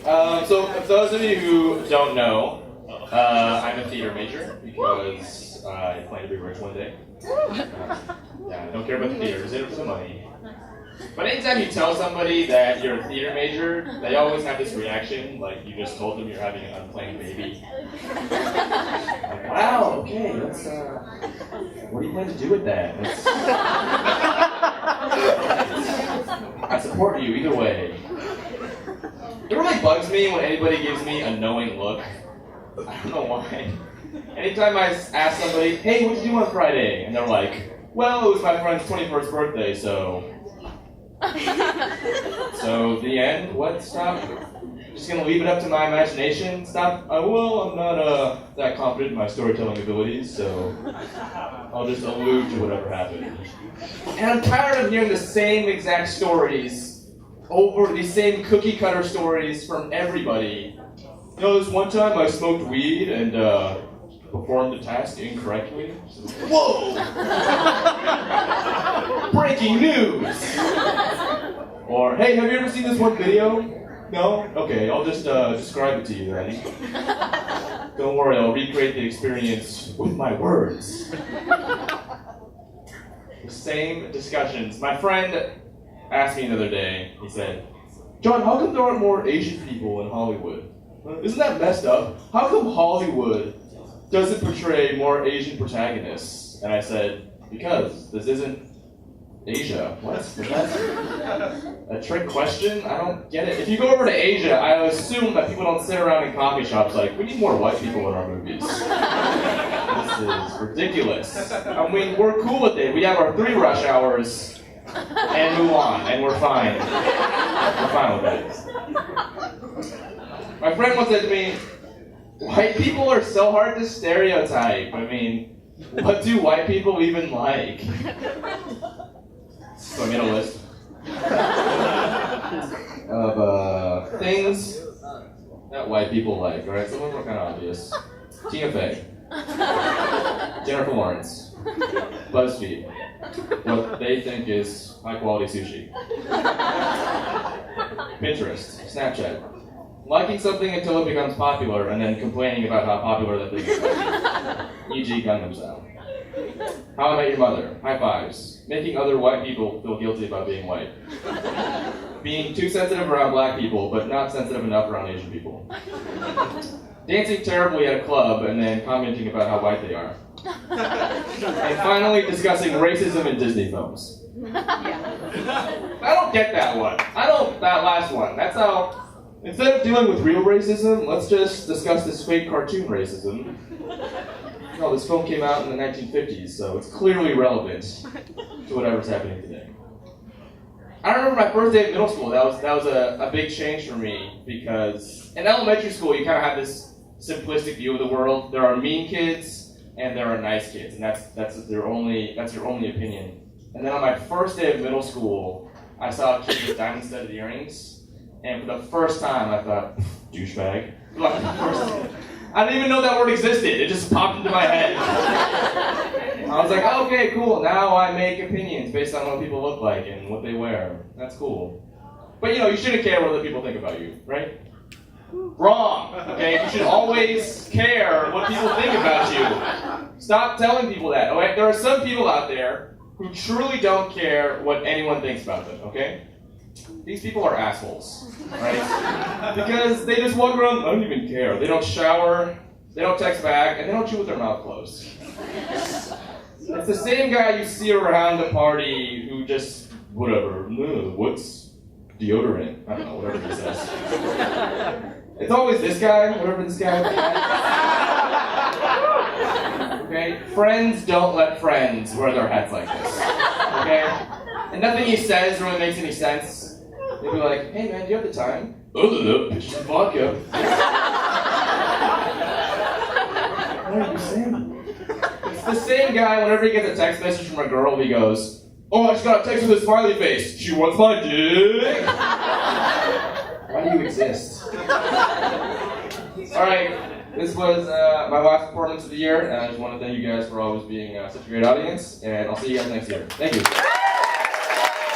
So, for those of you who don't know, I'm a theater major because I plan to be rich one day. Yeah, I don't care about the theater, just in it for the money. But anytime you tell somebody that you're a theater major, they always have this reaction, like you just told them you're having an unplanned baby. Like, wow, okay, let's, what do you plan to do with that? I support you either way. It really bugs me when anybody gives me a knowing look. I don't know why. Anytime I ask somebody, hey, what'd you do on Friday? And they're like, well, it was my friend's 21st birthday, so... So, the end? What? Stop? Just gonna leave it up to my imagination? Stop? Well, I'm not that confident in my storytelling abilities, so I'll just allude to whatever happened. And I'm tired of hearing the same exact stories over these same cookie cutter stories from everybody. You know, this one time I smoked weed and performed the task incorrectly. Whoa! Breaking news! Or, hey, have you ever seen this one video? No? Okay, I'll just describe it to you then. Don't worry, I'll recreate the experience with my words. The same discussions. My friend asked me the other day, he said, John, how come there aren't more Asian people in Hollywood? Isn't that messed up? How come Hollywood doesn't portray more Asian protagonists? And I said, because this isn't Asia. What? Is that a trick question? I don't get it. If you go over to Asia, I assume that people don't sit around in coffee shops like, we need more white people in our movies. This is ridiculous. I mean, we're cool with it. We have our 3 rush hours and move on, and we're fine. We're fine with it. My friend once said to me, white people are so hard to stereotype. I mean, what do white people even like? So I made a list of things that white people like. Alright, some of them are kind of obvious. Tina Fey, Jennifer Lawrence, BuzzFeed, what they think is high quality sushi, Pinterest, Snapchat, liking something until it becomes popular and then complaining about how popular that thing is. E.g. Gangnam Style. How I Met Your Mother, high fives. Making other white people feel guilty about being white. Being too sensitive around black people, but not sensitive enough around Asian people. Dancing terribly at a club and then commenting about how white they are. And finally discussing racism in Disney films. I don't get that one. That last one. That's how, instead of dealing with real racism, let's just discuss this fake cartoon racism. No, this film came out in the 1950s, so it's clearly relevant to whatever's happening today. I remember my first day of middle school. That was a big change for me because in elementary school you kind of have this simplistic view of the world. There are mean kids and there are nice kids, and that's your only opinion. And then on my first day of middle school, I saw a kid with diamond-studded earrings, and for the first time I thought, douchebag. I didn't even know that word existed. It just popped into my head. I was like, oh, okay, cool. Now I make opinions based on what people look like and what they wear. That's cool. But you shouldn't care what other people think about you, right? Wrong. Okay, you should always care what people think about you. Stop telling people that. Okay, there are some people out there who truly don't care what anyone thinks about them. Okay. These people are assholes, right? Because they just walk around, I don't even care. They don't shower, they don't text back, and they don't chew with their mouth closed. It's the same guy you see around the party who just, whatever, what's deodorant? I don't know, whatever he says. It's always this guy, whatever this guy is. Okay? Friends don't let friends wear their hats like this. Okay? And nothing he says really makes any sense. They'd be like, hey man, do you have the time? Pictures of vodka. What are you saying? It's the same guy, whenever he gets a text message from a girl, he goes, oh, I just got a text with a smiley face. She wants my dick. Why do you exist? Alright, this was my last performance of the year, and I just want to thank you guys for always being such a great audience, and I'll see you guys next year. Thank you.